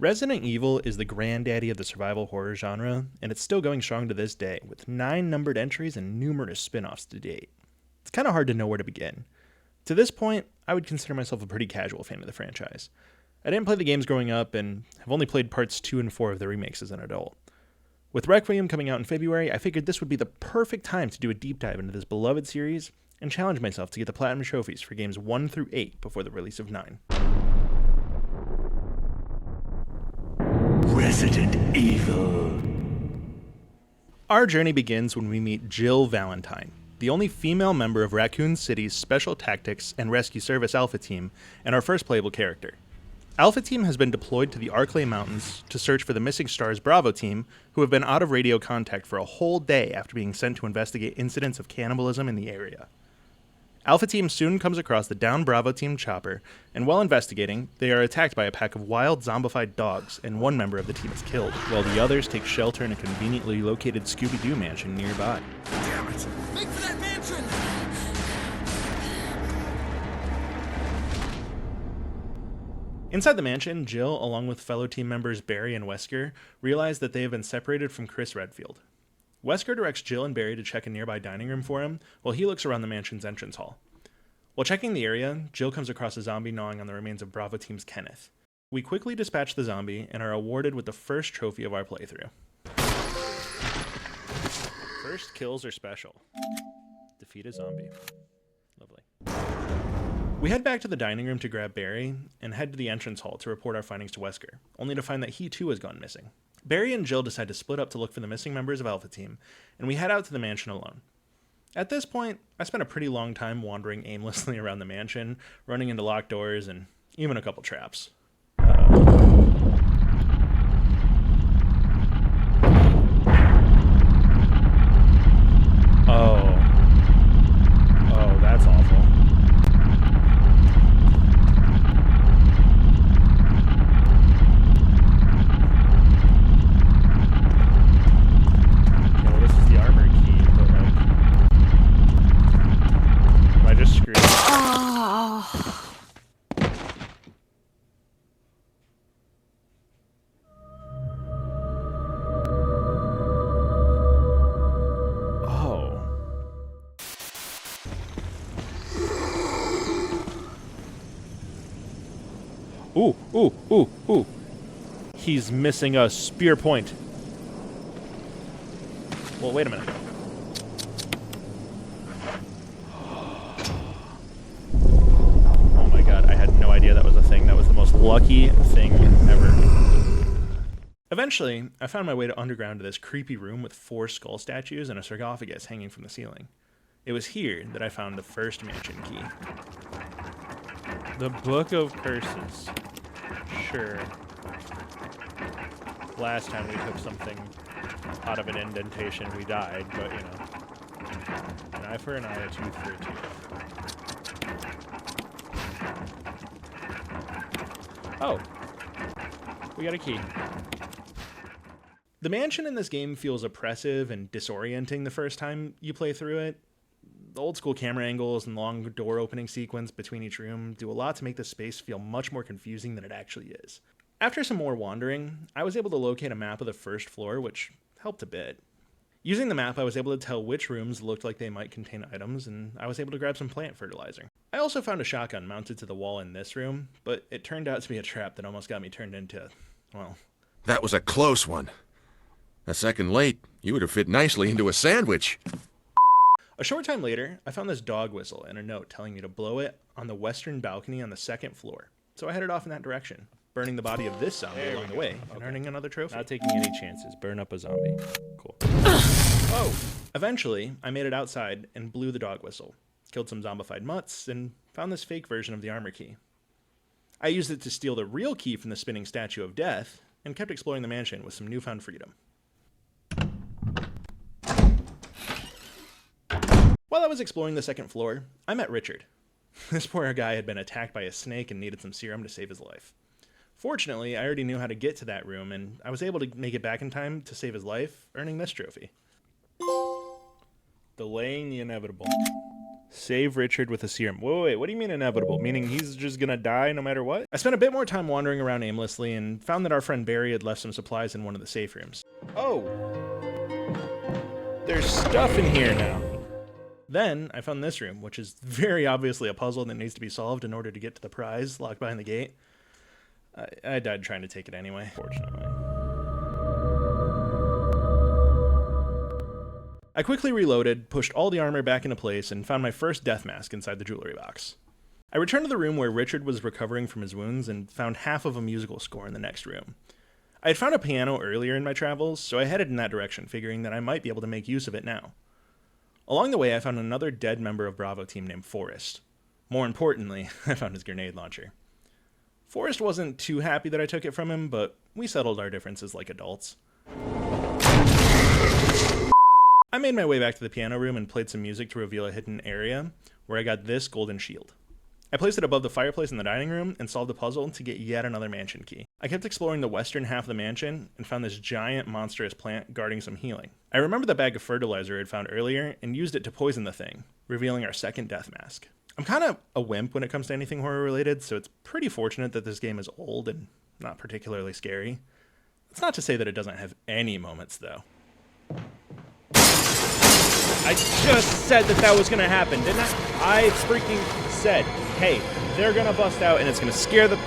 Resident Evil is the granddaddy of the survival horror genre, and it's still going strong to this day, with 9 numbered entries and numerous spin-offs to date. It's kind of hard to know where to begin. To this point, I would consider myself a pretty casual fan of the franchise. I didn't play the games growing up, and have only played parts 2 and 4 of the remakes as an adult. With Requiem coming out in February, I figured this would be the perfect time to do a deep dive into this beloved series, and challenge myself to get the Platinum Trophies for games 1 through 8 before the release of 9. Resident Evil. Our journey begins when we meet Jill Valentine, the only female member of Raccoon City's Special Tactics and Rescue Service Alpha Team, and our first playable character. Alpha Team has been deployed to the Arklay Mountains to search for the missing Stars Bravo Team, who have been out of radio contact for a whole day after being sent to investigate incidents of cannibalism in the area. Alpha Team soon comes across the downed Bravo Team chopper, and while investigating, they are attacked by a pack of wild zombified dogs, and one member of the team is killed, while the others take shelter in a conveniently located Scooby-Doo mansion nearby. Damn it! Make for that mansion! Inside the mansion, Jill, along with fellow team members Barry and Wesker, realize that they have been separated from Chris Redfield. Wesker directs Jill and Barry to check a nearby dining room for him, while he looks around the mansion's entrance hall. While checking the area, Jill comes across a zombie gnawing on the remains of Bravo Team's Kenneth. We quickly dispatch the zombie and are awarded with the first trophy of our playthrough. First kills are special. Defeat a zombie. Lovely. We head back to the dining room to grab Barry, and head to the entrance hall to report our findings to Wesker, only to find that he too has gone missing. Barry and Jill decide to split up to look for the missing members of Alpha Team, and we head out to the mansion alone. At this point, I spent a pretty long time wandering aimlessly around the mansion, running into locked doors, and even a couple traps. Oh, that's awful. Ooh. He's missing a spear point. Well, wait a minute. Oh my god, I had no idea that was a thing. That was the most lucky thing ever. Eventually, I found my way underground to this creepy room with 4 skull statues and a sarcophagus hanging from the ceiling. It was here that I found the first mansion key. The Book of Curses. Sure. Last time we took something out of an indentation, we died, but you know. An eye for an eye, a tooth for a tooth. Oh. We got a key. The mansion in this game feels oppressive and disorienting the first time you play through it. The old school camera angles and long door opening sequence between each room do a lot to make the space feel much more confusing than it actually is. After some more wandering, I was able to locate a map of the first floor, which helped a bit. Using the map, I was able to tell which rooms looked like they might contain items, and I was able to grab some plant fertilizer. I also found a shotgun mounted to the wall in this room, but it turned out to be a trap that almost got me turned into, well... That was a close one. A second late, you would have fit nicely into a sandwich. A short time later, I found this dog whistle and a note telling me to blow it on the western balcony on the 2nd floor. So I headed off in that direction, burning the body of this zombie along the way, and earning another trophy. Not taking any chances. Burn up a zombie. Cool. Oh! Eventually, I made it outside and blew the dog whistle, killed some zombified mutts, and found this fake version of the armor key. I used it to steal the real key from the spinning statue of death, and kept exploring the mansion with some newfound freedom. While I was exploring the 2nd floor, I met Richard. This poor guy had been attacked by a snake and needed some serum to save his life. Fortunately, I already knew how to get to that room, and I was able to make it back in time to save his life, earning this trophy. Delaying the inevitable. Save Richard with a serum. Wait, what do you mean inevitable? Meaning he's just gonna die no matter what? I spent a bit more time wandering around aimlessly and found that our friend Barry had left some supplies in one of the safe rooms. Oh! There's stuff in here now. Then I found this room, which is very obviously a puzzle that needs to be solved in order to get to the prize locked behind the gate. I died trying to take it anyway, fortunately. I quickly reloaded, pushed all the armor back into place, and found my first death mask inside the jewelry box. I returned to the room where Richard was recovering from his wounds and found half of a musical score in the next room. I had found a piano earlier in my travels, so I headed in that direction, figuring that I might be able to make use of it now. Along the way, I found another dead member of Bravo team named Forrest. More importantly, I found his grenade launcher. Forrest wasn't too happy that I took it from him, but we settled our differences like adults. I made my way back to the piano room and played some music to reveal a hidden area, where I got this golden shield. I placed it above the fireplace in the dining room and solved the puzzle to get yet another mansion key. I kept exploring the western half of the mansion and found this giant monstrous plant guarding some healing. I remembered the bag of fertilizer I had found earlier and used it to poison the thing, revealing our second death mask. I'm kind of a wimp when it comes to anything horror related, so it's pretty fortunate that this game is old and not particularly scary. It's not to say that it doesn't have any moments, though. I just said that was gonna happen, didn't I? I freaking said, hey, they're gonna bust out and it's gonna scare the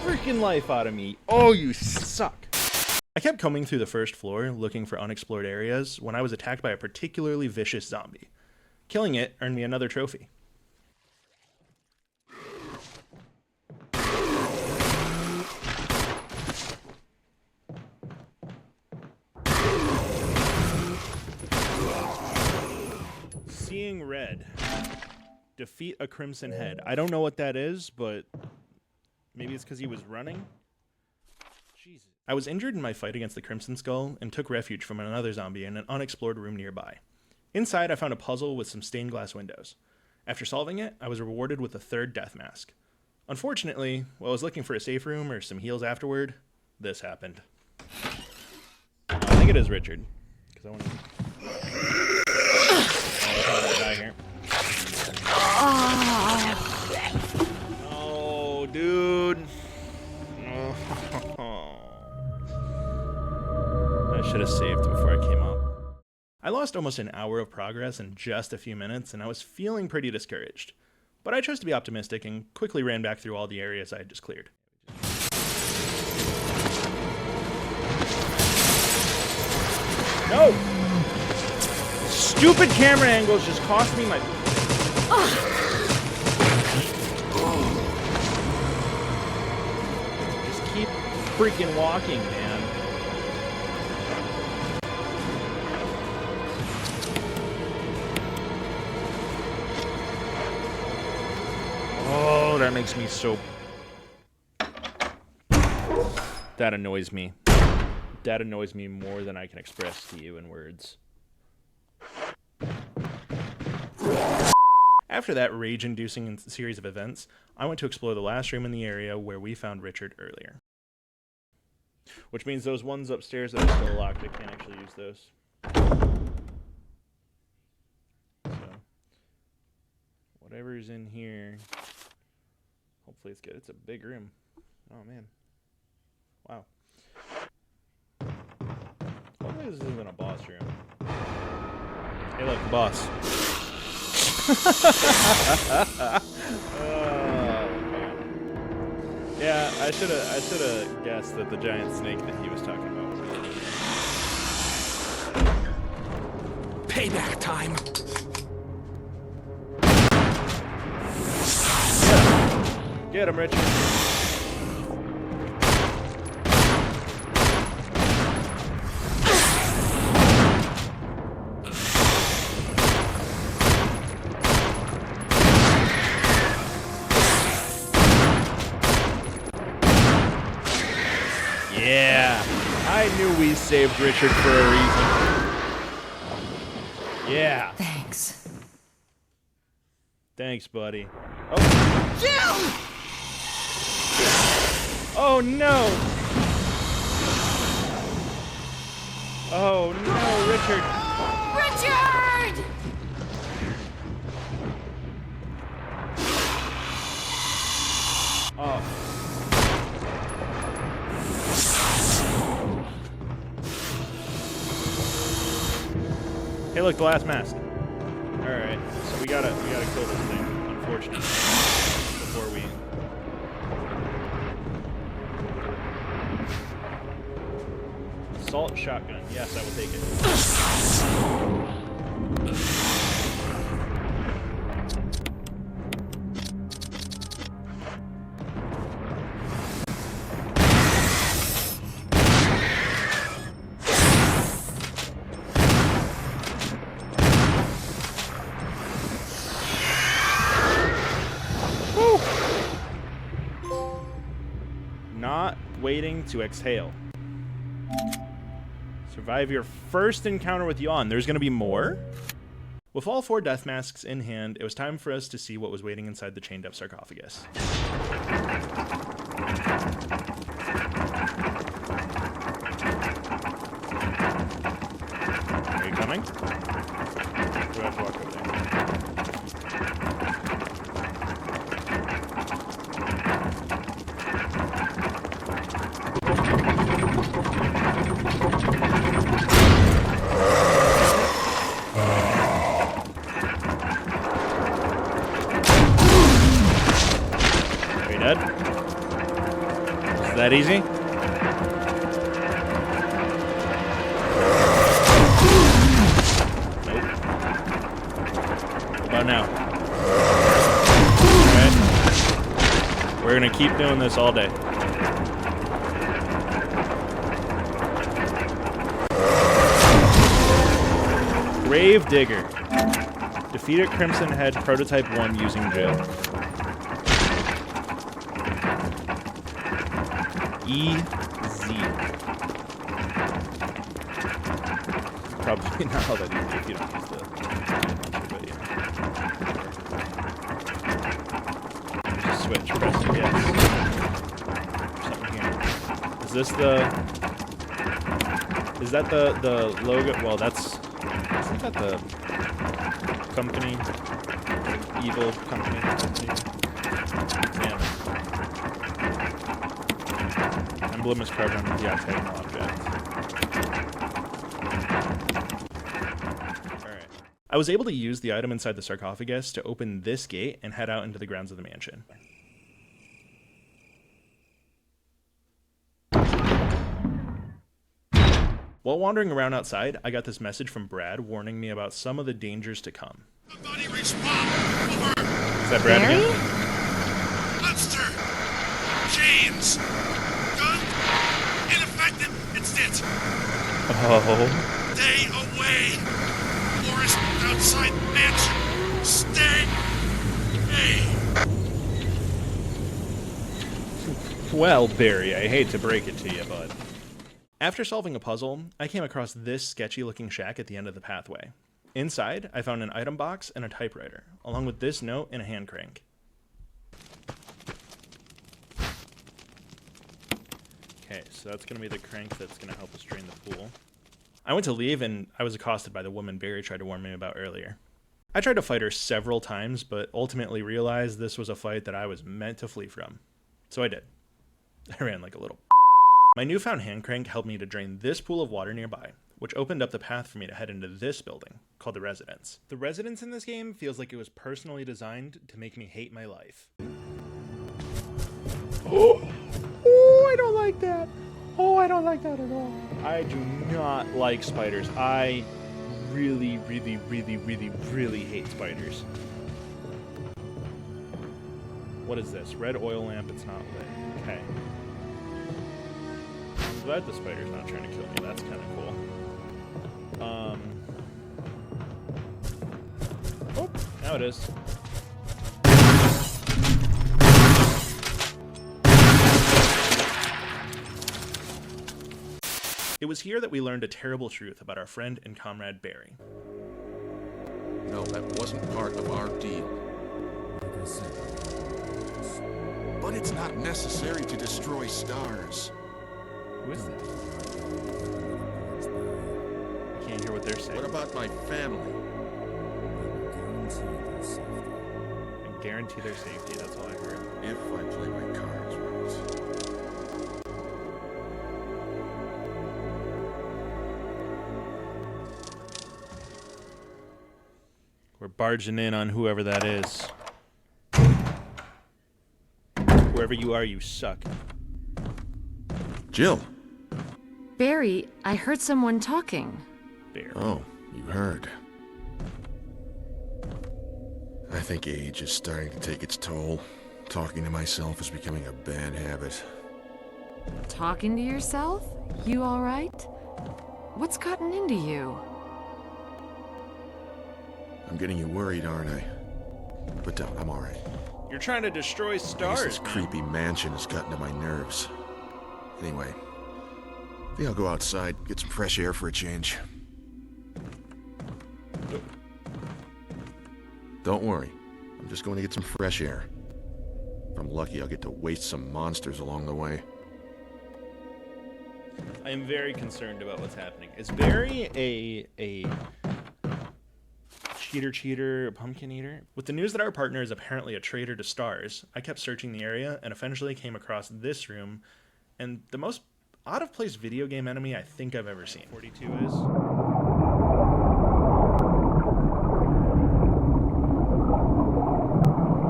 freaking life out of me. Oh, you suck. I kept combing through the first floor looking for unexplored areas when I was attacked by a particularly vicious zombie. Killing it earned me another trophy. Seeing red. Defeat a crimson head. I don't know what that is, but maybe it's because he was running? Jesus. I was injured in my fight against the Crimson Skull and took refuge from another zombie in an unexplored room nearby. Inside, I found a puzzle with some stained glass windows. After solving it, I was rewarded with a third death mask. Unfortunately, while I was looking for a safe room or some heals afterward, this happened. I think it is Richard, because I want to... die here. Oh, dude. I should have saved before I came up. I lost almost an hour of progress in just a few minutes, and I was feeling pretty discouraged. But I chose to be optimistic and quickly ran back through all the areas I had just cleared. No! Stupid camera angles just cost me my... Just keep freaking walking, man. Oh, that makes me so... That annoys me. That annoys me more than I can express to you in words. After that rage-inducing series of events, I went to explore the last room in the area where we found Richard earlier. Which means those ones upstairs that are still locked, I can't actually use those. So, whatever's in here, hopefully it's good. It's a big room. Oh, man. Wow. Hopefully this isn't a boss room. Hey, look, the boss. Oh, man. Yeah, I should have guessed that the giant snake that he was talking about was really... Payback time. Get him, Richard. Yeah, I knew we saved Richard for a reason. Yeah. Thanks. Thanks, buddy. Oh. Jim! Oh, no. Oh, no, Richard. Richard! Hey, look, the last mask. All right, so we gotta kill this thing, unfortunately, before we. Assault shotgun. Yes, I will take it. Not waiting to exhale. Survive your first encounter with Yawn. There's going to be more? With all 4 death masks in hand, it was time for us to see what was waiting inside the chained-up sarcophagus. Are you coming? Do I have to walk over there? Dead? Is that easy? Nope. What about now? Alright. We're gonna keep doing this all day. Grave Digger. Defeated Crimson Head Prototype 1 using jail. Easy. Probably not all that easy if you don't use the launcher, but yeah. Just switch, press it, yes. Something here. Is this the... Is that the logo? Well, that's... Isn't that the company? Evil company? Yeah. Emblem is carved onto the octagonal object. Alright. I was able to use the item inside the sarcophagus to open this gate and head out into the grounds of the mansion. While wandering around outside, I got this message from Brad warning me about some of the dangers to come. Somebody respond! Over! Is that Brad again? Monster! Chains! Gun! Ineffective! It's it! Oh. Stay away! Forest outside mansion! Stay! Hey! Well, Barry, I hate to break it to you, bud. After solving a puzzle, I came across this sketchy-looking shack at the end of the pathway. Inside, I found an item box and a typewriter, along with this note and a hand crank. Okay, so that's going to be the crank that's going to help us drain the pool. I went to leave, and I was accosted by the woman Barry tried to warn me about earlier. I tried to fight her several times, but ultimately realized this was a fight that I was meant to flee from. So I did. I ran like a little. My newfound hand crank helped me to drain this pool of water nearby, which opened up the path for me to head into this building, called the Residence. The Residence in this game feels like it was personally designed to make me hate my life. Oh, I don't like that. Oh, I don't like that at all. I do not like spiders. I really, really, really, really, really hate spiders. What is this? Red oil lamp, it's not lit. Okay. I'm glad the spider's not trying to kill me. That's kind of cool. Oh, now it is. It was here that we learned a terrible truth about our friend and comrade Barry. No, that wasn't part of our deal. But it's not necessary to destroy stars. Who is this? I can't hear what they're saying. What about my family? I guarantee their safety, that's all I heard. If I play my cards right. We're barging in on whoever that is. Whoever you are, you suck. Jill. Barry, I heard someone talking. Barry. Oh, you heard. I think age is starting to take its toll. Talking to myself is becoming a bad habit. Talking to yourself? You all right? What's gotten into you? I'm getting you worried, aren't I? But don't, I'm alright. You're trying to destroy I guess stars, this man. creepy mansion has gotten to my nerves. Anyway, I think I'll go outside, get some fresh air for a change. Don't worry, I'm just going to get some fresh air. If I'm lucky, I'll get to waste some monsters along the way. I am very concerned about what's happening. Is Barry a cheater, a pumpkin eater? With the news that our partner is apparently a traitor to stars, I kept searching the area and eventually came across this room and the most out-of-place video game enemy I think I've ever seen. 42 is...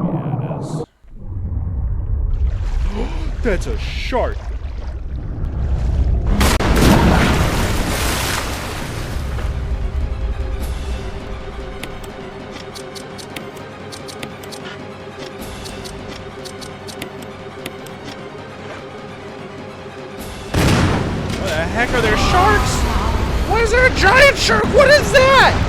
Yeah, it is. That's a shark! What the heck are there sharks? Why is there a giant shark? What is that?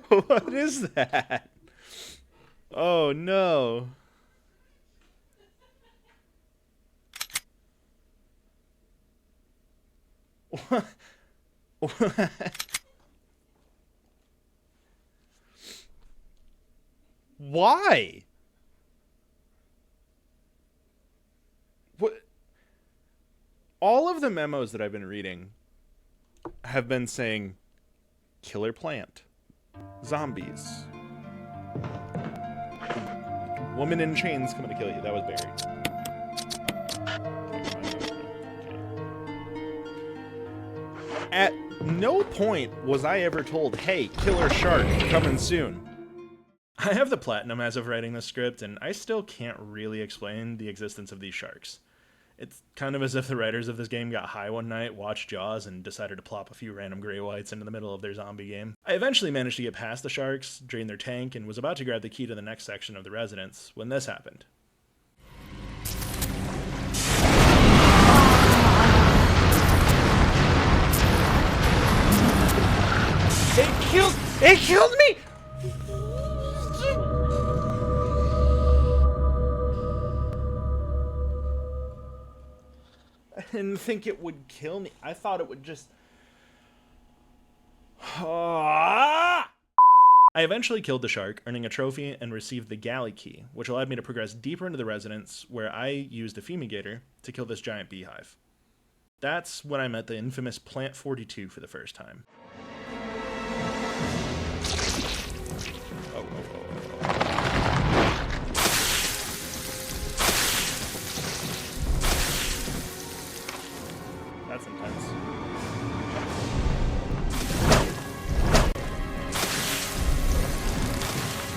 What is that? Oh no. What? Why? What? All of the memos that I've been reading have been saying killer plant, zombies, woman in chains coming to kill you. That was Barry. At no point was I ever told, hey, killer shark coming soon. I have the platinum as of writing this script, and I still can't really explain the existence of these sharks. It's kind of as if the writers of this game got high one night, watched Jaws, and decided to plop a few random gray whites into the middle of their zombie game. I eventually managed to get past the sharks, drain their tank, and was about to grab the key to the next section of the residence when this happened. It killed me! I didn't think it would kill me. I thought it would just... I eventually killed the shark, earning a trophy and received the galley key, which allowed me to progress deeper into the residence, where I used a fumigator to kill this giant beehive. That's when I met the infamous Plant 42 for the first time. That's intense.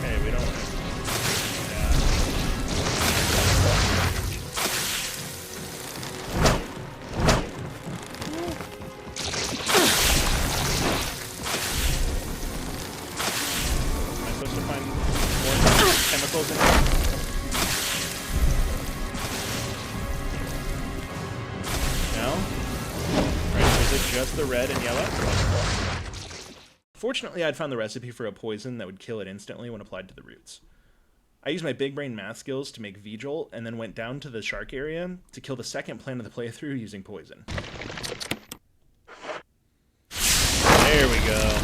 Hey, we don't... Yeah. Am I supposed to find more chemicals in here? Just the red and yellow. Fortunately, I'd found the recipe for a poison that would kill it instantly when applied to the roots. I used my big brain math skills to make V-Jolt and then went down to the shark area to kill the second plant of the playthrough using poison. There we go.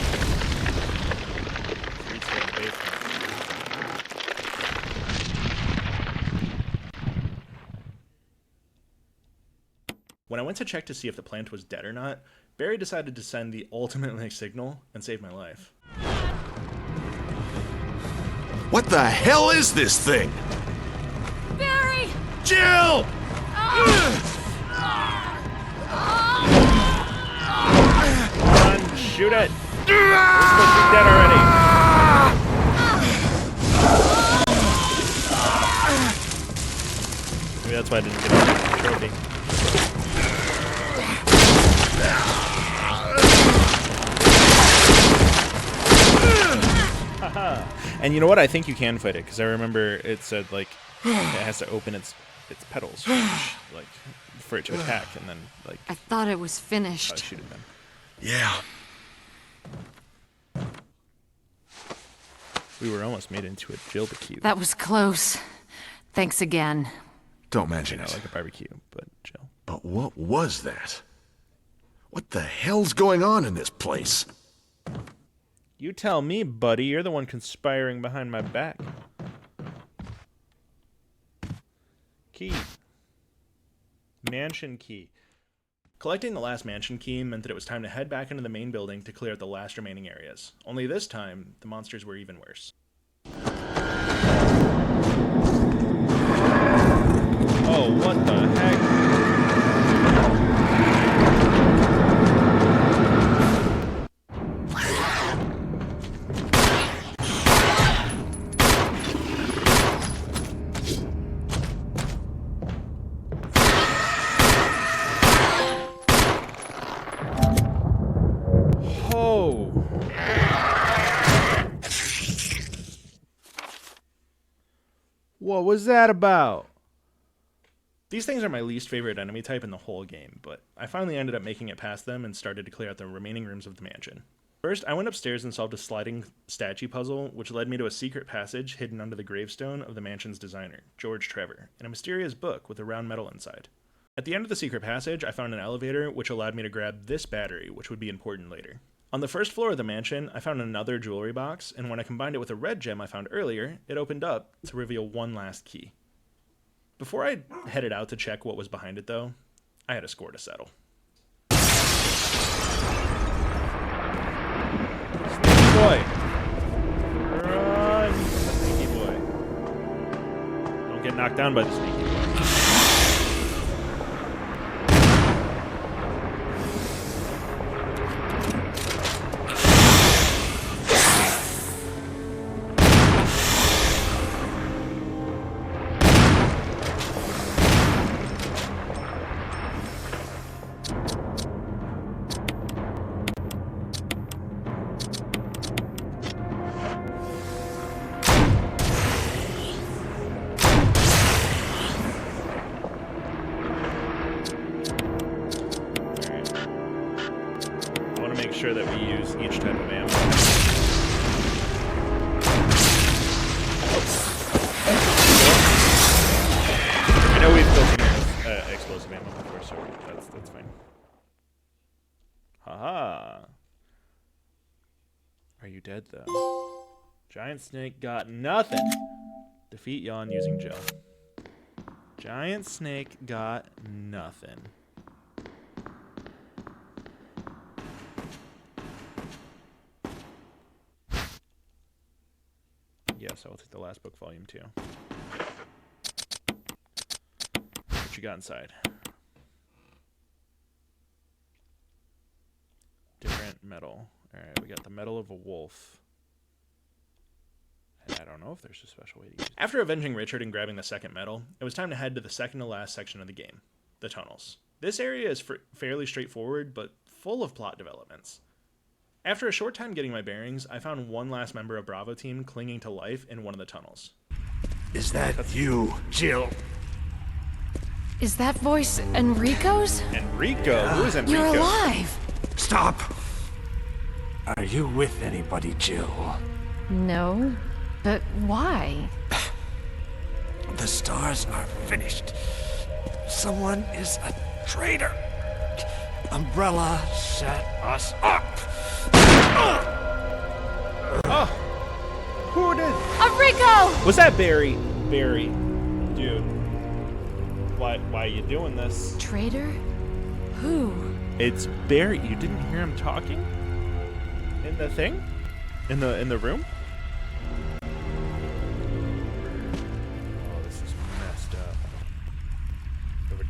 When I went to check to see if the plant was dead or not, Barry decided to send the ultimate signal and save my life. What the hell is this thing? Barry! Jill! Come on, shoot it! We're supposed to be dead already. Maybe that's why I didn't get a trophy. And you know what? I think you can fight it, because I remember it said, like, it has to open its petals, like, for it to attack, and then, like... I thought it was finished. Shoot it then. Yeah. We were almost made into a Jill the Cube. That was close. Thanks again. Don't mention it. Like a barbecue, but Jill. But what was that? What the hell's going on in this place? You tell me, buddy. You're the one conspiring behind my back. Key. Mansion key. Collecting the last mansion key meant that it was time to head back into the main building to clear out the last remaining areas. Only this time, the monsters were even worse. Oh, what the heck? What was that about? These things are my least favorite enemy type in the whole game, but I finally ended up making it past them and started to clear out the remaining rooms of the mansion. First, I went upstairs and solved a sliding statue puzzle, which led me to a secret passage hidden under the gravestone of the mansion's designer, George Trevor, and a mysterious book with a round metal inside. At the end of the secret passage, I found an elevator, which allowed me to grab this battery, which would be important later. On the first floor of the mansion, I found another jewelry box, and when I combined it with a red gem I found earlier, it opened up to reveal one last key. Before I headed out to check what was behind it, though, I had a score to settle. Sneaky boy! Run, sneaky boy. Don't get knocked down by the sneaky boy. Sure that we use each type of ammo. I know we've built explosive ammo before, so that's fine. Haha. Are you dead though? Giant snake got nothing. Defeat yawn using gel. Giant snake got nothing. Yes, I'll take the last book, volume 2. What you got inside? Different metal. Alright, we got the metal of a wolf. And I don't know if there's a special way to use it. After avenging Richard and grabbing the second medal, it was time to head to the second to last section of the game, the tunnels. This area is fairly straightforward, but full of plot developments. After a short time getting my bearings, I found one last member of Bravo Team clinging to life in one of the tunnels. Is that you, Jill? Is that voice Enrico's? Enrico? Who is Enrico? You're alive! Stop! Are you with anybody, Jill? No, but why? The stars are finished. Someone is a traitor. Umbrella set us up. Oh! Who did? Enrico! Was that Barry? Barry. Dude. Why are you doing this? Traitor? Who? It's Barry. You didn't hear him talking? In the thing? In the room?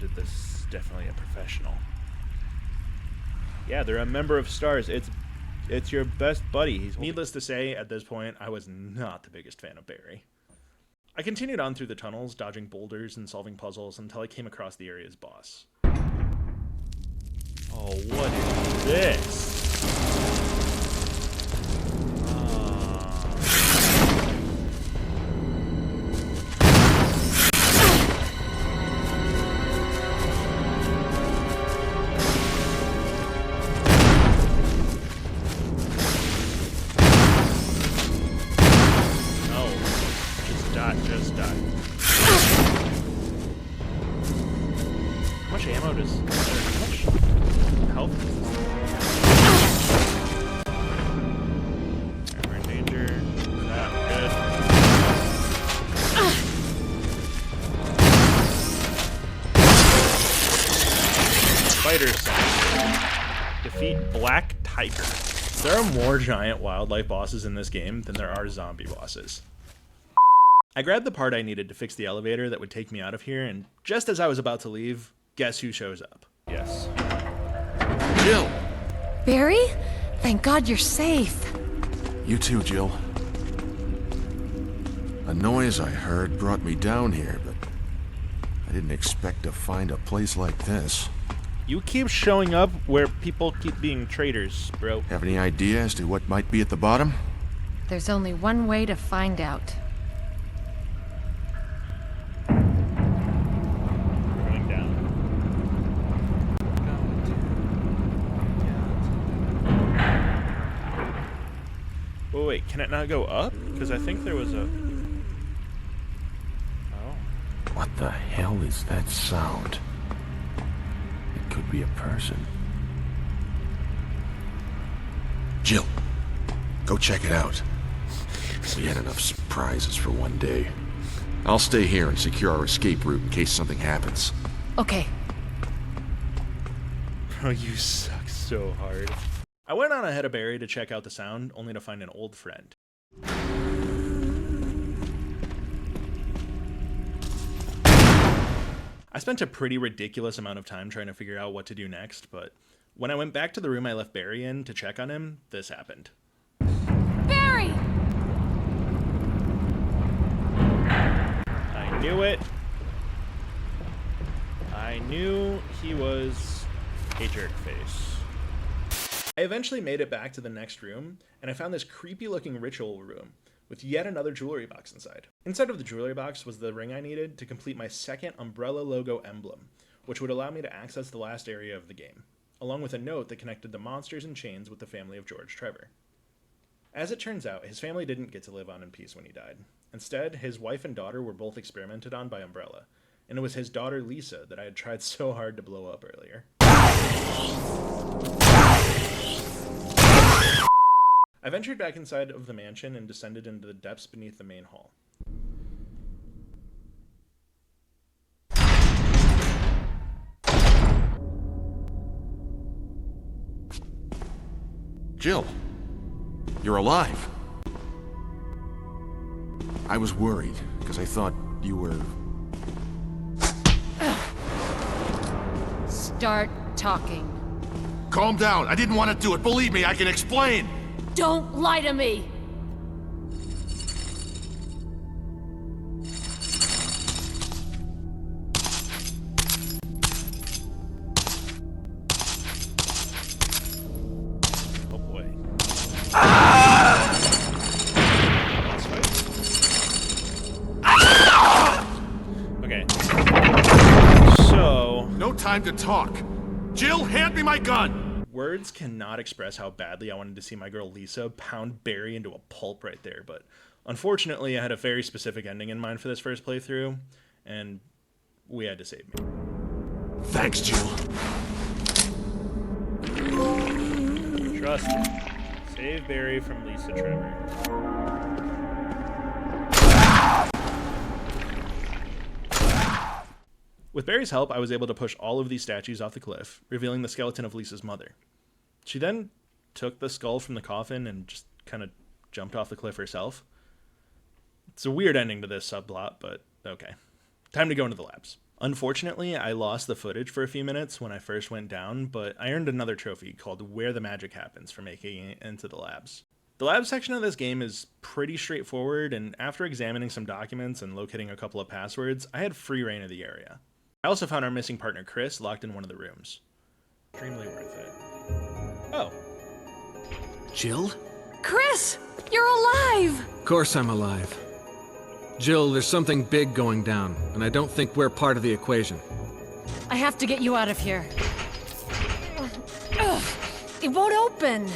did this is definitely a professional. Yeah, they're a member of STARS. It's your best buddy. Needless to say, at this point, I was not the biggest fan of Barry. I continued on through the tunnels, dodging boulders and solving puzzles until I came across the area's boss. Oh, what is this? Just die. How much ammo does... How much health does this have? Alright, we're in danger. Ah, good. Spider Sense. Defeat Black Tiger. There are more giant wildlife bosses in this game than there are zombie bosses. I grabbed the part I needed to fix the elevator that would take me out of here, and just as I was about to leave, guess who shows up? Yes. Jill! Barry? Thank God you're safe. You too, Jill. A noise I heard brought me down here, but I didn't expect to find a place like this. You keep showing up where people keep being traitors, bro. Have any idea as to what might be at the bottom? There's only one way to find out. Going down. Oh, wait, can it not go up? Because I think there was a... Oh. What the hell is that sound? It could be a person. Jill, go check it out. We had enough surprises for one day. I'll stay here and secure our escape route in case something happens. Okay. Bro, you suck so hard. I went on ahead of Barry to check out the sound, only to find an old friend. I spent a pretty ridiculous amount of time trying to figure out what to do next, but when I went back to the room I left Barry in to check on him, this happened. Barry! I knew it. I knew he was a jerk face. I eventually made it back to the next room, and I found this creepy looking ritual room with yet another jewelry box inside. Inside of the jewelry box was the ring I needed to complete my second Umbrella logo emblem, which would allow me to access the last area of the game, along with a note that connected the monsters in chains with the family of George Trevor. As it turns out, his family didn't get to live on in peace when he died. Instead, his wife and daughter were both experimented on by Umbrella, and it was his daughter Lisa that I had tried so hard to blow up earlier. I ventured back inside of the mansion and descended into the depths beneath the main hall. Jill, you're alive. I was worried, because I thought you were... Start talking. Calm down, I didn't want to do it. Believe me, I can explain. Don't lie to me! Oh boy. Okay. So... No time to talk. Jill, hand me my gun! Words cannot express how badly I wanted to see my girl Lisa pound Barry into a pulp right there, but unfortunately I had a very specific ending in mind for this first playthrough, and we had to save me. Thanks, Jill. Trust me. Save Barry from Lisa Trevor. With Barry's help, I was able to push all of these statues off the cliff, revealing the skeleton of Lisa's mother. She then took the skull from the coffin and just kind of jumped off the cliff herself. It's a weird ending to this subplot, but okay. Time to go into the labs. Unfortunately, I lost the footage for a few minutes when I first went down, but I earned another trophy called Where the Magic Happens for making it into the labs. The lab section of this game is pretty straightforward, and after examining some documents and locating a couple of passwords, I had free reign of the area. I also found our missing partner Chris locked in one of the rooms. Extremely worth it. Oh. Jill? Chris! You're alive! Of course I'm alive. Jill, there's something big going down, and I don't think we're part of the equation. I have to get you out of here. Ugh, it won't open.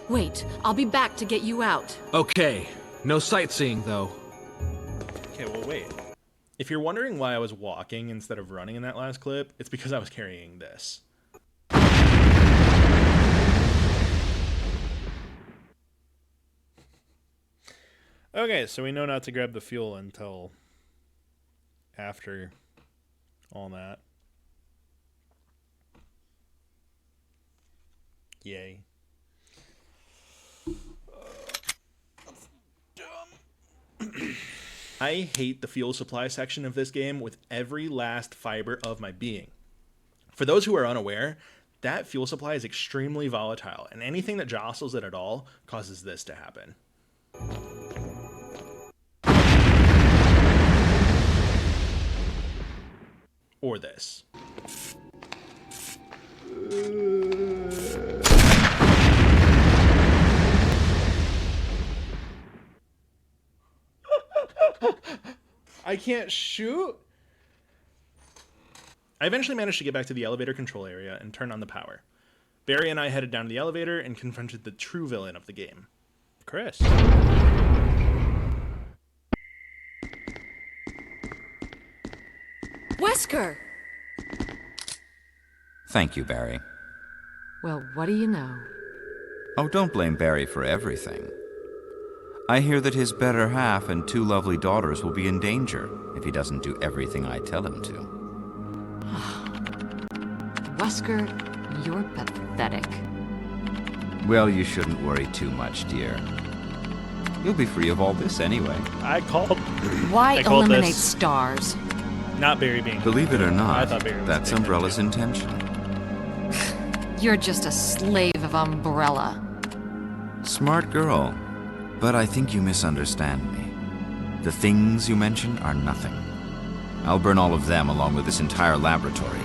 Wait, I'll be back to get you out. Okay. No sightseeing, though. Okay, well, wait. If you're wondering why I was walking instead of running in that last clip, it's because I was carrying this. Okay, so we know not to grab the fuel until after all that. Yay. I hate the fuel supply section of this game with every last fiber of my being. For those who are unaware, that fuel supply is extremely volatile, and anything that jostles it at all causes this to happen. Or this. I can't shoot? I eventually managed to get back to the elevator control area and turn on the power. Barry and I headed down to the elevator and confronted the true villain of the game, Chris. Wesker! Thank you, Barry. Well, what do you know? Oh, don't blame Barry for everything. I hear that his better half and 2 lovely daughters will be in danger if he doesn't do everything I tell him to. Wesker, you're pathetic. Well, you shouldn't worry too much, dear. You'll be free of all this anyway. I called Eliminate this stars? not Barry being. Believe it or I not, thought Barry was that's thinking Umbrella's intention. You're just a slave of Umbrella. Smart girl, but I think you misunderstand me. The things you mention are nothing. I'll burn all of them along with this entire laboratory.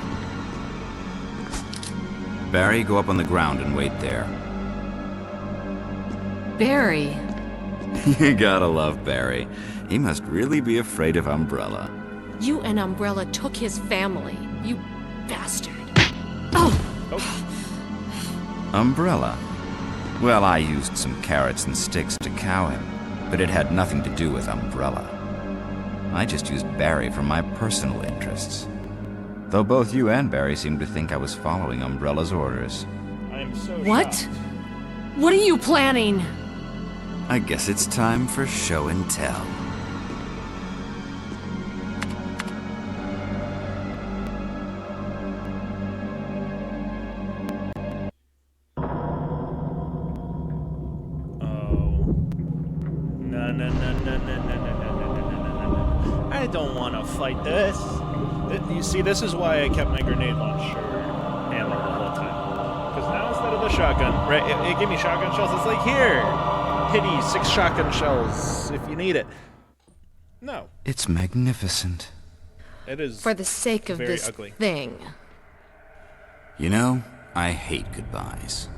Barry, go up on the ground and wait there. Barry. You gotta love Barry. He must really be afraid of Umbrella. You and Umbrella took his family. You bastard. Oh! Umbrella? Well, I used some carrots and sticks to cow him, but it had nothing to do with Umbrella. I just used Barry for my personal interests. Though both you and Barry seem to think I was following Umbrella's orders. I am so What? shocked. What are you planning? I guess it's time for show and tell. I don't want to fight this. You see, this is why I kept my grenade launcher hammer the whole time. Because now instead of the shotgun, right, it gave me shotgun shells. It's like, here, pity 6 shotgun shells if you need it. No, It's magnificent. it is For the sake of very this ugly. thing. You know, I hate goodbyes.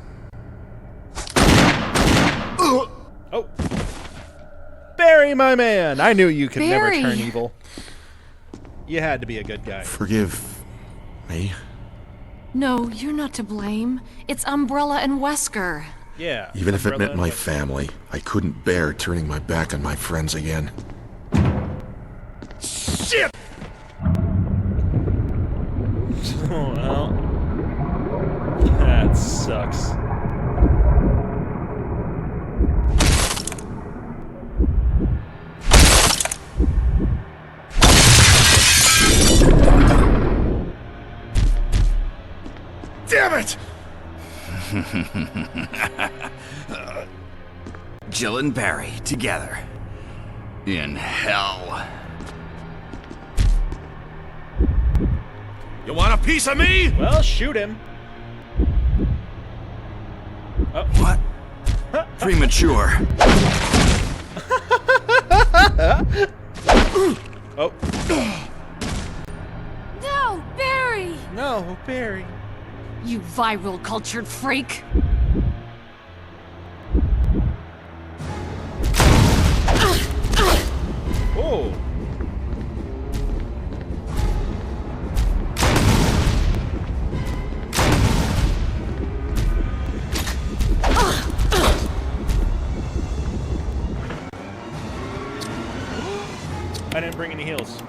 Oh, Barry, my man! I knew you could Barry. never turn evil. You had to be a good guy. Forgive me. No, you're not to blame. It's Umbrella and Wesker. Yeah. Even if it Umbrella meant my and- family, I couldn't bear turning my back on my friends again. Shit! Oh, well. That sucks. Damn it! Jill and Barry together. In hell. You want a piece of me? Well, shoot him. Oh. What? Premature. Oh. No, Barry! No, Barry. You viral cultured freak! Oh. I didn't bring any heals.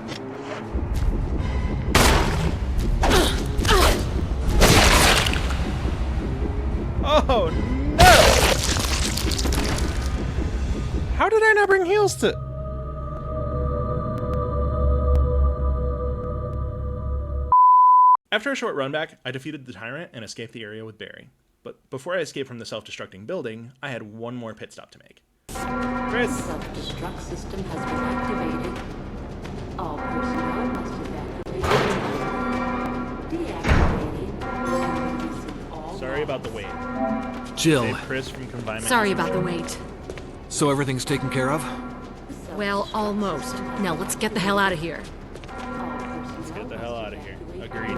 Oh no! How did I not bring heals to? After a short run back, I defeated the tyrant and escaped the area with Barry. But before I escaped from the self-destructing building, I had one more pit stop to make. Chris! Self-destruct system has been activated. All personnel must evacuate. Deactivating. Releasing all Sorry about the wait. Jill, Save Chris from confinement. Sorry about the wait. so everything's taken care of? Well, almost. Now let's get the hell out of here. Let's get the hell out of here. Agreed.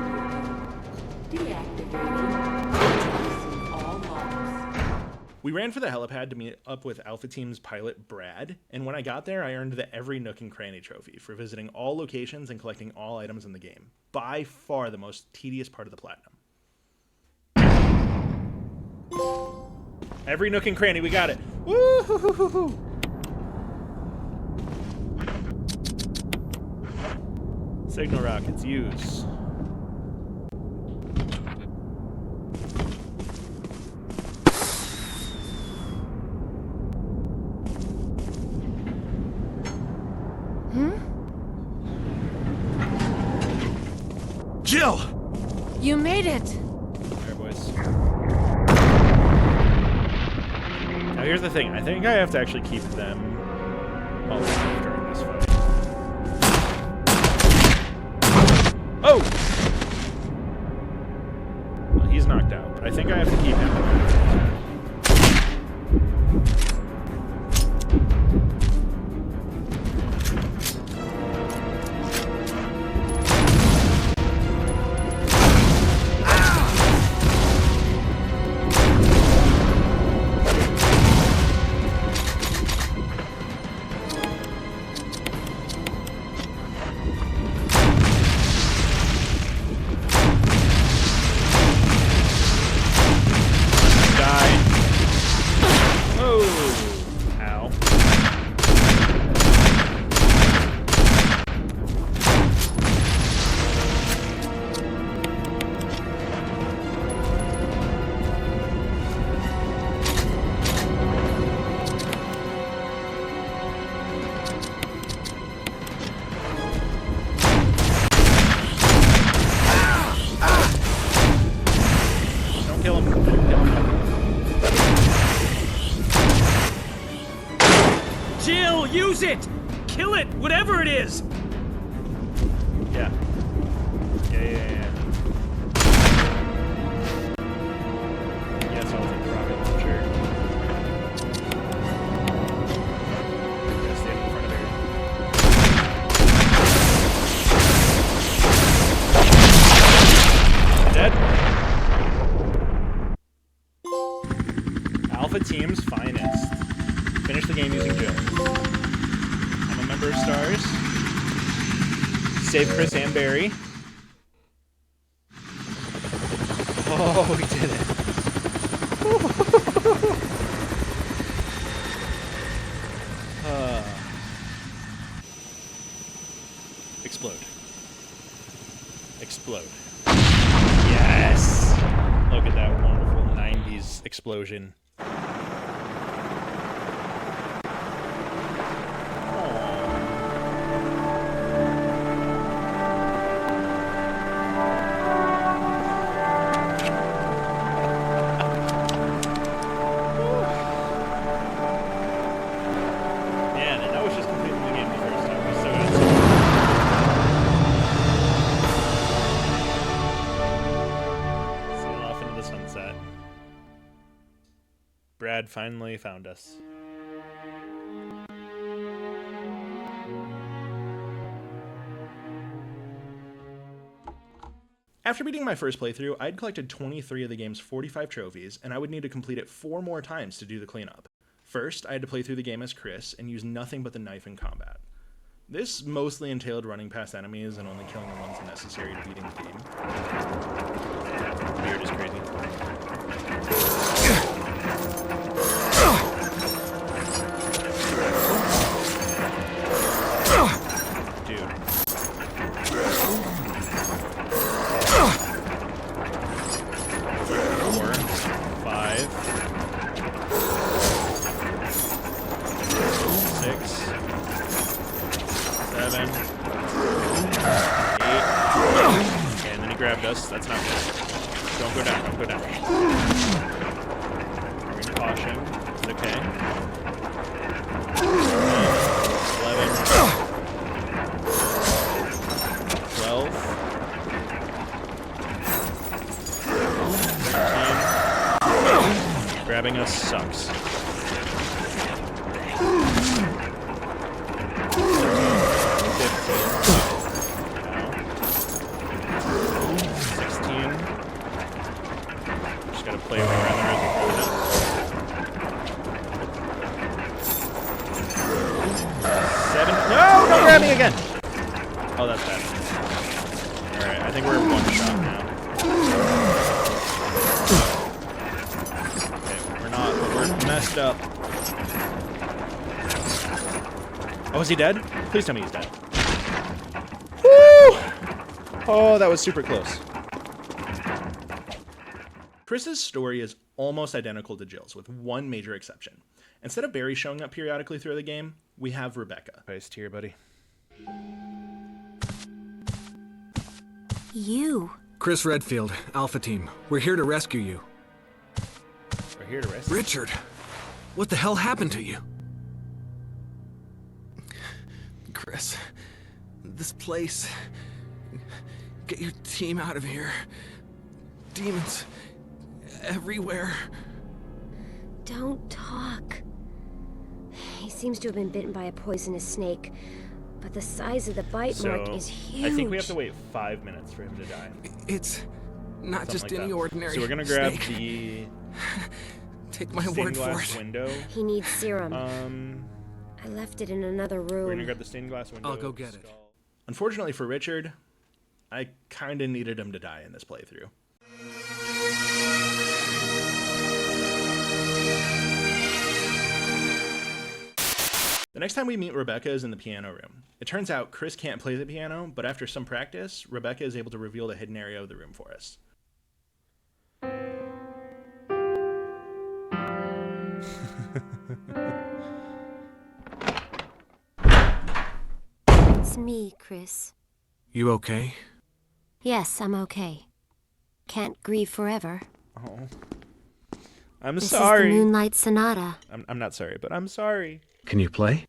Deactivating. Releasing all logs. We ran for the helipad to meet up with Alpha Team's pilot, Brad, and when I got there, I earned the Every Nook and Cranny trophy for visiting all locations and collecting all items in the game. By far the most tedious part of the platinum. Every Nook and Cranny, we got it. Woo-hoo-hoo-hoo-hoo. Signal rockets, use. Jill! You made it! Alright, boys. Now here's the thing. I think I have to actually keep them alive during this fight. Oh! Well, he's knocked out, but I think I have to keep him alive. Jill, use it! Kill it, whatever it is! Yeah. Yeah. Yes, I'll take the rocket launcher. Yeah, stand in front of her. Dead. Alpha Team's finest. Finish the game using Jill. I'm a member of Stars. Save Chris and Barry. Oh, we did it. Explode. Explode. Yes! Look at that wonderful 90s explosion. Brad finally found us. After beating my first playthrough, I'd collected 23 of the game's 45 trophies, and I would need to complete it 4 more times to do the cleanup. First, I had to play through the game as Chris and use nothing but the knife in combat. This mostly entailed running past enemies and only killing the ones necessary to beating the game. Beard is crazy. Dude. 4, 5, 6, 7, 8. Okay, and then he grabbed us. That's not good. Don't go down. Don't go down. We're in caution. It's okay. 11, 12, 13. Grabbing us sucks. 16. Just gotta play way around the reservoir. 7. No! Don't grab me again! Oh, that's bad. Alright, I think we're one shot now. Okay, we're messed up. Oh, is he dead? Please tell me he's dead. Woo! Oh, that was super close. Chris's story is almost identical to Jill's, with one major exception. Instead of Barry showing up periodically through the game, we have Rebecca. Nice here, buddy. You. Chris Redfield, Alpha Team. We're here to rescue you. We're here to rescue. Richard, what the hell happened to you? Chris, this place. Get your team out of here. Demons everywhere. Don't talk. He seems to have been bitten by a poisonous snake, but the size of the bite mark is huge. I think we have to wait 5 minutes for him to die. It's not Something just like any that. ordinary So we're gonna grab snake. the Take my stained word for glass it. window. He needs serum. I left it in another room. We're gonna grab the stained glass window. I'll go get it. Unfortunately for Richard, I kinda needed him to die in this playthrough. The next time we meet Rebecca is in the piano room. It turns out Chris can't play the piano, but after some practice, Rebecca is able to reveal the hidden area of the room for us. It's me, Chris. You okay? Yes, I'm okay. Can't grieve forever. Oh. I'm This sorry. is the Moonlight Sonata. I'm not sorry, but I'm sorry. Can you play?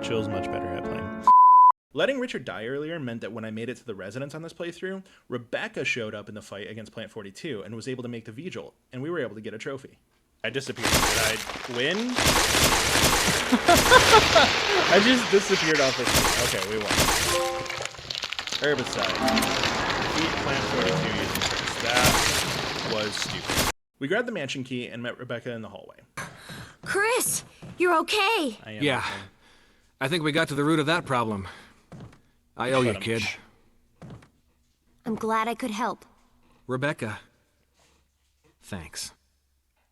Chill's much better at playing. Letting Richard die earlier meant that when I made it to the residence on this playthrough, Rebecca showed up in the fight against Plant 42 and was able to make the Vigil, and we were able to get a trophy. I disappeared. Did I win? I just disappeared off the screen. Okay, we won. Herbicide. Defeat Plant 42 using Chris. That was stupid. We grabbed the mansion key and met Rebecca in the hallway. Chris, you're okay. I am Yeah. okay. I think we got to the root of that problem. I owe you, kid. I'm glad I could help. Rebecca. Thanks.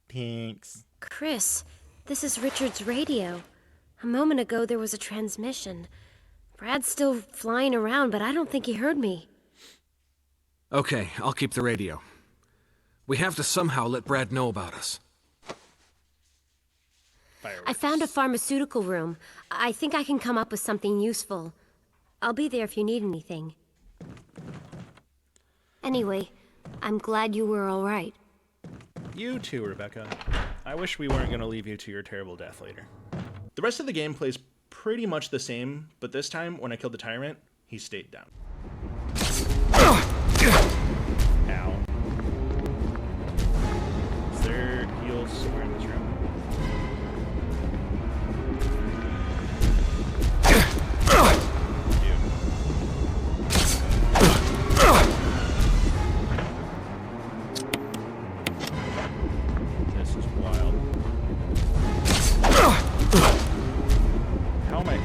Thanks. Chris, this is Richard's radio. A moment ago there was a transmission. Brad's still flying around, but I don't think he heard me. Okay, I'll keep the radio. We have to somehow let Brad know about us. Fireworks. I found a pharmaceutical room. I think I can come up with something useful. I'll be there if you need anything. Anyway, I'm glad you were all right. You too, Rebecca. I wish we weren't going to leave you to your terrible death later. The rest of the game plays pretty much the same, but this time, when I killed the tyrant, he stayed down. Ow. Is there heals somewhere in this room? This is wild. How am I?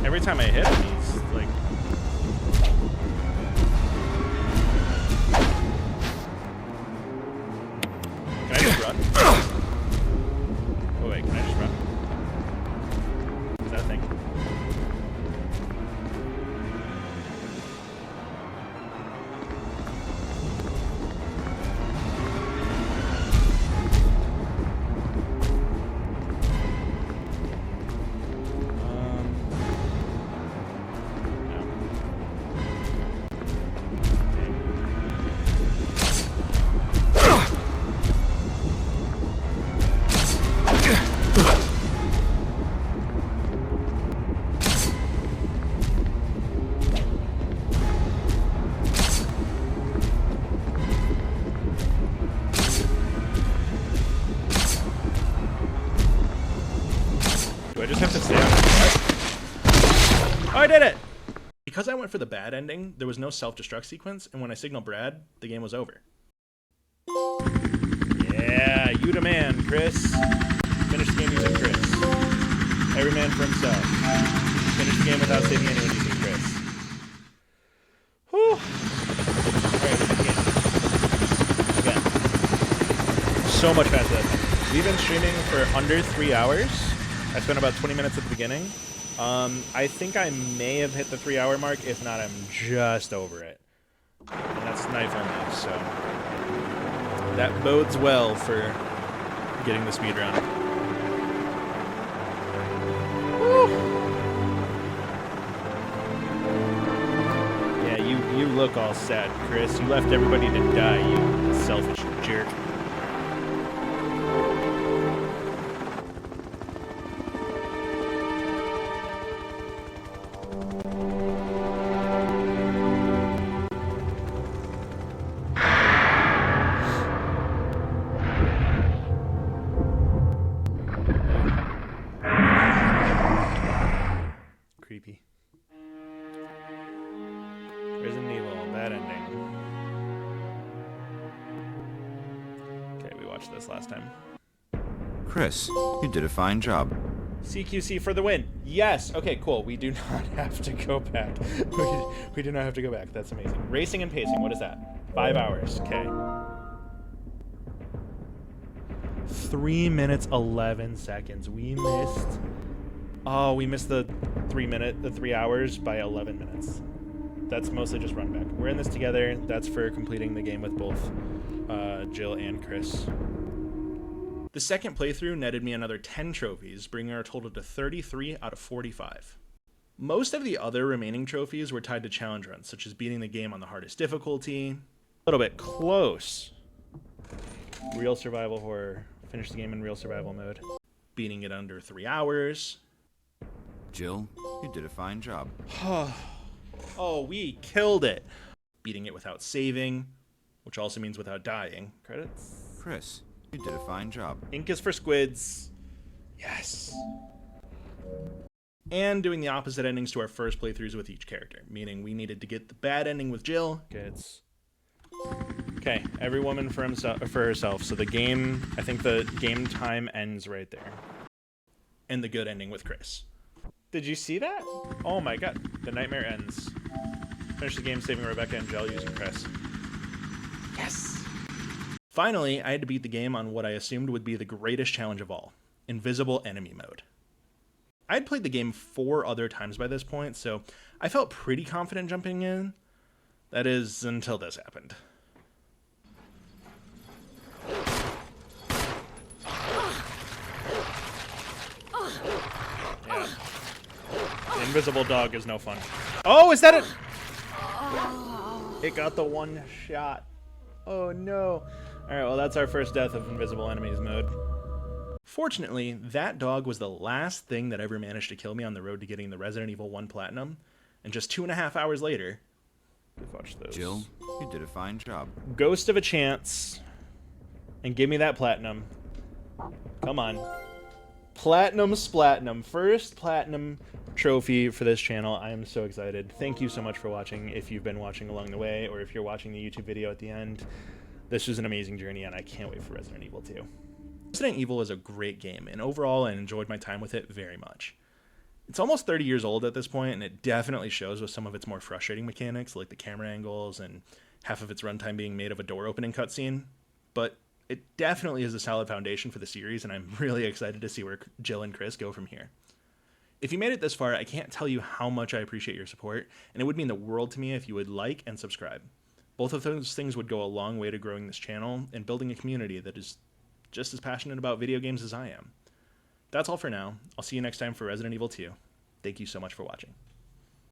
Every time I hit him, he's like... Can I just run? Oh wait, can I just run? Is that a thing? Do I just have to stay on this? Oh, I did it! Because I went for the bad ending, there was no self-destruct sequence, and when I signaled Brad, the game was over. Yeah, you the man, Chris. Finish the game using Chris. Every man for himself. Finish the game without saving anyone using Chris. Whew. Alright, again. So much faster. We've been streaming for under 3 hours. I spent about 20 minutes at the beginning. I think I may have hit the 3-hour mark. If not, I'm just over it. And that's knife only, so that bodes well for getting the speed run. Woo. Yeah, you look all sad, Chris. You left everybody to die, you selfish jerk. Creepy. Resident Evil, bad ending. Okay, we watched this last time. Chris, you did a fine job. CQC for the win. Yes. Okay, cool. We do not have to go back. We do not have to go back. That's amazing. Racing and pacing. What is that? 5 hours. Okay. 3 minutes, 11 seconds. We missed... Oh, we missed the 3 hours by 11 minutes. That's mostly just run back. We're in this together. That's for completing the game with both Jill and Chris. The second playthrough netted me another 10 trophies, bringing our total to 33 out of 45. Most of the other remaining trophies were tied to challenge runs, such as beating the game on the hardest difficulty. A little bit close. Real survival horror. Finish the game in real survival mode. Beating it under 3 hours. Jill, you did a fine job. Oh, we killed it. Beating it without saving, which also means without dying. Credits? Chris, you did a fine job. Ink is for squids. Yes. And doing the opposite endings to our first playthroughs with each character, meaning we needed to get the bad ending with Jill. Okay, every woman for herself. So the game, I think the game time ends right there. And the good ending with Chris. Did you see that? Oh my god. The nightmare ends. Finish the game saving Rebecca and Jill using Chris. Yes! Finally, I had to beat the game on what I assumed would be the greatest challenge of all. Invisible enemy mode. I had played the game 4 other times by this point, so I felt pretty confident jumping in. That is, until this happened. Yeah. The invisible dog is no fun. Oh, is that it? It got the one shot. Oh no. Alright, well that's our first death of invisible enemies mode. Fortunately, that dog was the last thing that ever managed to kill me on the road to getting the Resident Evil 1 Platinum, and just 2.5 hours later... Watch those. Jill, you did a fine job. Ghost of a chance. And give me that Platinum. Come on. Platinum Splatinum. First Platinum trophy for this channel. I am so excited. Thank you so much for watching, if you've been watching along the way, or if you're watching the YouTube video at the end. This was an amazing journey, and I can't wait for Resident Evil 2. Resident Evil is a great game, and overall I enjoyed my time with it very much. It's almost 30 years old at this point, and it definitely shows with some of its more frustrating mechanics, like the camera angles and half of its runtime being made of a door opening cutscene. But it definitely is a solid foundation for the series, and I'm really excited to see where Jill and Chris go from here. If you made it this far, I can't tell you how much I appreciate your support, and it would mean the world to me if you would like and subscribe. Both of those things would go a long way to growing this channel and building a community that is just as passionate about video games as I am. That's all for now. I'll see you next time for Resident Evil 2. Thank you so much for watching.